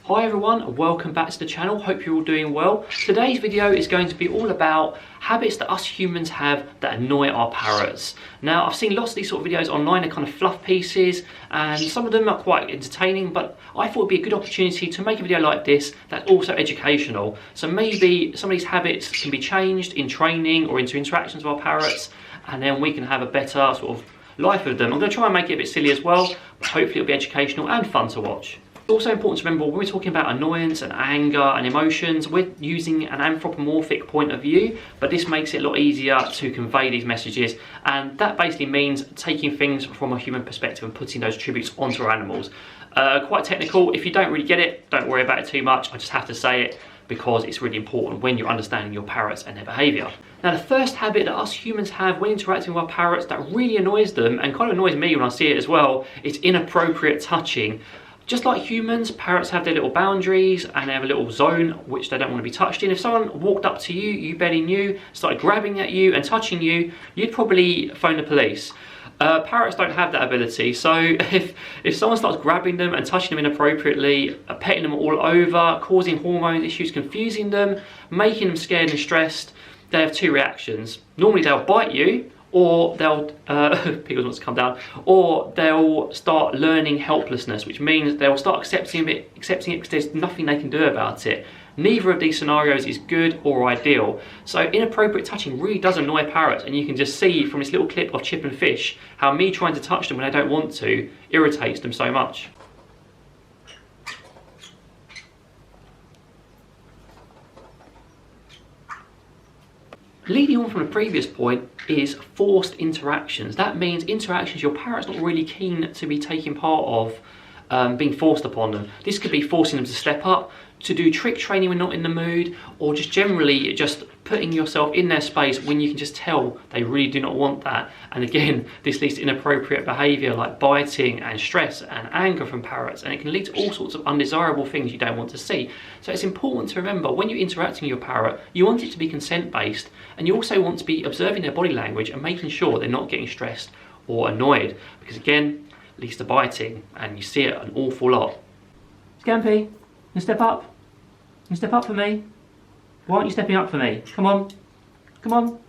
Hi everyone, and welcome back to the channel. Hope you're all doing well. Today's video is going to be all about habits that us humans have that annoy our parrots. Now, I've seen lots of these sort of videos online, they're kind of fluff pieces, and some of them are quite entertaining, but I thought it'd be a good opportunity to make a video like this that's also educational. So maybe some of these habits can be changed in training or into interactions with our parrots, and then we can have a better sort of life with them. I'm going to try and make it a bit silly as well, but hopefully it'll be educational and fun to watch. It's also important to remember when we're talking about annoyance and anger and emotions, we're using an anthropomorphic point of view, but this makes it a lot easier to convey these messages, and that basically means taking things from a human perspective and putting those attributes onto our animals. Quite technical. If you don't really get it, don't worry about it too much. I just have to say it because it's really important when you're understanding your parrots and their behaviour. Now, the first habit that us humans have when interacting with our parrots that really annoys them, and kind of annoys me when I see it as well, is inappropriate touching. Just like humans, parrots have their little boundaries and they have a little zone which they don't want to be touched in. If someone walked up to you, you barely knew, started grabbing at you and touching you, you'd probably phone the police. Parrots don't have that ability, so if someone starts grabbing them and touching them inappropriately, petting them all over, causing hormone issues, confusing them, making them scared and stressed, they have two reactions. Normally they'll bite you, or they'll, Pickles wants to come down, or they'll start learning helplessness, which means they'll start accepting it because there's nothing they can do about it. Neither of these scenarios is good or ideal. So inappropriate touching really does annoy parrots, and you can just see from this little clip of Chip and Fish how me trying to touch them when they don't want to irritates them so much. Leading on from the previous point is forced interactions. That means interactions your parrot's not really keen to be taking part of, being forced upon them. This could be forcing them to step up, to do trick training when not in the mood, or just generally just putting yourself in their space when you can just tell they really do not want that. And again, this leads to inappropriate behaviour like biting and stress and anger from parrots, and it can lead to all sorts of undesirable things you don't want to see. So it's important to remember when you're interacting with your parrot, you want it to be consent based, and you also want to be observing their body language and making sure they're not getting stressed or annoyed, because again, it leads to biting, and you see it an awful lot. Scampy, you step up. You step up for me. Why aren't you stepping up for me? Come on. Come on.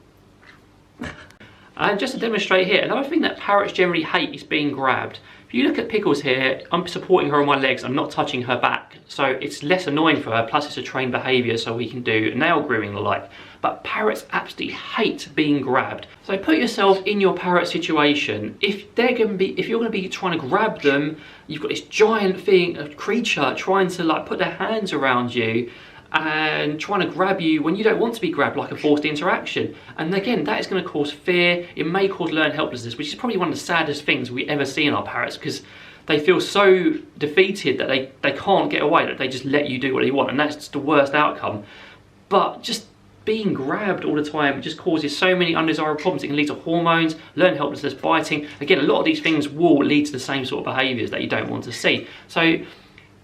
And just to demonstrate here, another thing that parrots generally hate is being grabbed. If you look at Pickles here, I'm supporting her on my legs, I'm not touching her back. So it's less annoying for her, plus it's a trained behaviour so we can do nail grooming and the like. But parrots absolutely hate being grabbed. So put yourself in your parrot situation. If you're going to be trying to grab them, you've got this giant thing, a creature trying to like put their hands around you and trying to grab you when you don't want to be grabbed, like a forced interaction. And again, that is going to cause fear. It may cause learned helplessness, which is probably one of the saddest things we ever see in our parrots, because they feel so defeated that they can't get away, that they just let you do what they want, and that's just the worst outcome. But just being grabbed all the time just causes so many undesirable problems. It can lead to hormones, learned helplessness, biting. Again, a lot of these things will lead to the same sort of behaviours that you don't want to see. So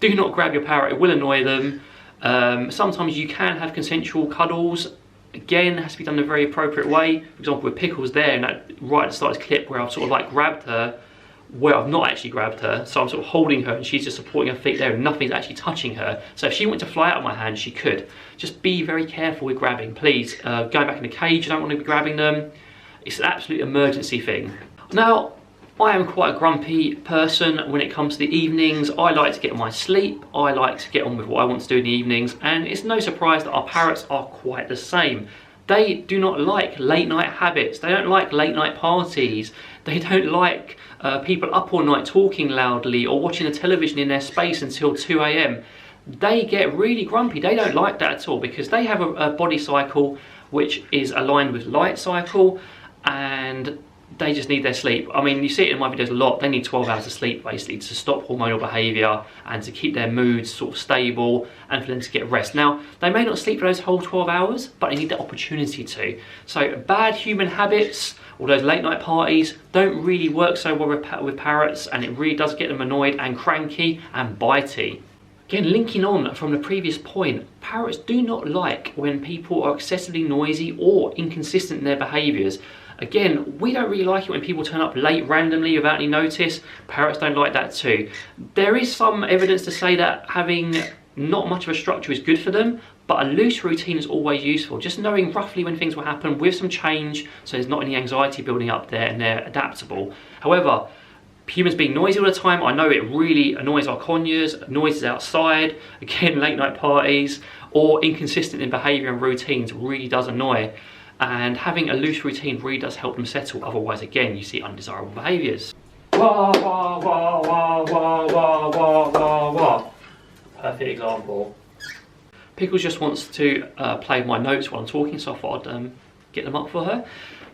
do not grab your parrot, it will annoy them. Sometimes you can have consensual cuddles. Again, it has to be done in a very appropriate way. For example, with Pickles there, and that right at the start of this clip where I've sort of like grabbed her, where I've not actually grabbed her, so I'm sort of holding her and she's just supporting her feet there and nothing's actually touching her. So if she wanted to fly out of my hand, she could. Just be very careful with grabbing, please. Going back in the cage, you don't want to be grabbing them. It's an absolute emergency thing. Now, I am quite a grumpy person when it comes to the evenings. I like to get my sleep. I like to get on with what I want to do in the evenings, and it's no surprise that our parrots are quite the same. They do not like late night habits. They don't like late night parties. They don't like people up all night talking loudly or watching the television in their space until 2 AM. They get really grumpy. They don't like that at all, because they have a body cycle which is aligned with light cycle, and they just need their sleep. I mean, you see it in my videos a lot. They need 12 hours of sleep basically to stop hormonal behaviour and to keep their moods sort of stable and for them to get rest. Now, they may not sleep for those whole 12 hours, but they need the opportunity to. So bad human habits, or those late night parties, don't really work so well with parrots, and it really does get them annoyed and cranky and bitey. Again, linking on from the previous point, parrots do not like when people are excessively noisy or inconsistent in their behaviours. Again, we don't really like it when people turn up late randomly without any notice. Parrots don't like that too. There is some evidence to say that having not much of a structure is good for them, but a loose routine is always useful. Just knowing roughly when things will happen with some change, so there's not any anxiety building up there and they're adaptable. However, humans being noisy all the time, I know it really annoys our conures, noises outside, again, late night parties, or inconsistent in behaviour and routines really does annoy. And having a loose routine really does help them settle. Otherwise, again, you see undesirable behaviours. Wah, wah, wah, wah, wah, wah, wah, wah, wah. Perfect example. Pickles just wants to play my notes while I'm talking, so I thought I'd get them up for her.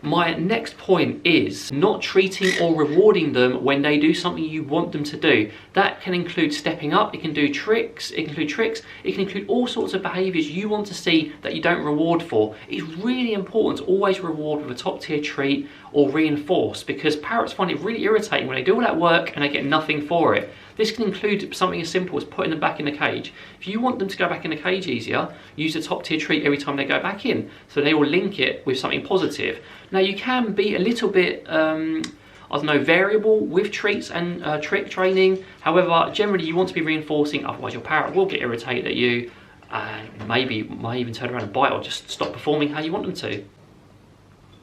My next point is not treating or rewarding them when they do something you want them to do. That can include stepping up, it can do tricks, it can include all sorts of behaviours you want to see that you don't reward for. It's really important to always reward with a top tier treat or reinforce, because parrots find it really irritating when they do all that work and they get nothing for it. This can include something as simple as putting them back in the cage. If you want them to go back in the cage easier, use a top tier treat every time they go back in, so they will link it with something positive. Now you can be a little bit, I don't know, variable with treats and trick training. However, generally you want to be reinforcing, otherwise your parrot will get irritated at you and maybe might even turn around and bite or just stop performing how you want them to.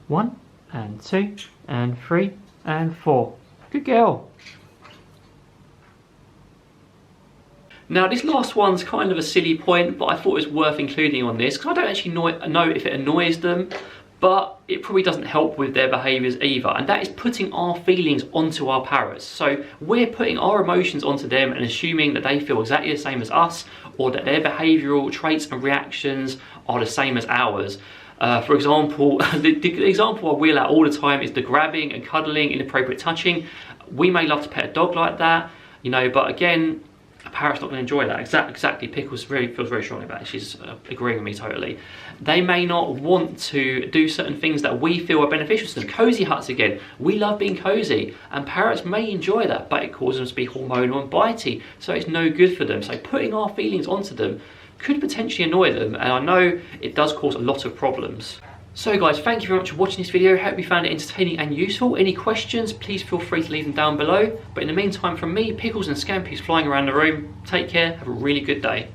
1 and 2 and 3 and 4. Good girl. Now this last one's kind of a silly point, but I thought it was worth including on this, because I don't actually know if it annoys them, but it probably doesn't help with their behaviours either, and that is putting our feelings onto our parrots. So we're putting our emotions onto them and assuming that they feel exactly the same as us, or that their behavioural traits and reactions are the same as ours. For example, the example I wheel out all the time is the grabbing and cuddling, inappropriate touching. We may love to pet a dog like that, you know, but again, a parrot's not going to enjoy that. Exactly, Pickles feels very strongly about it. She's agreeing with me totally. They may not want to do certain things that we feel are beneficial to them. Cozy huts again. We love being cozy, and parrots may enjoy that, but it causes them to be hormonal and bitey, so it's no good for them. So putting our feelings onto them could potentially annoy them, and I know it does cause a lot of problems. So guys, thank you very much for watching this video. Hope you found it entertaining and useful. Any questions, please feel free to leave them down below. But in the meantime, from me, Pickles and Scampies flying around the room, take care, have a really good day.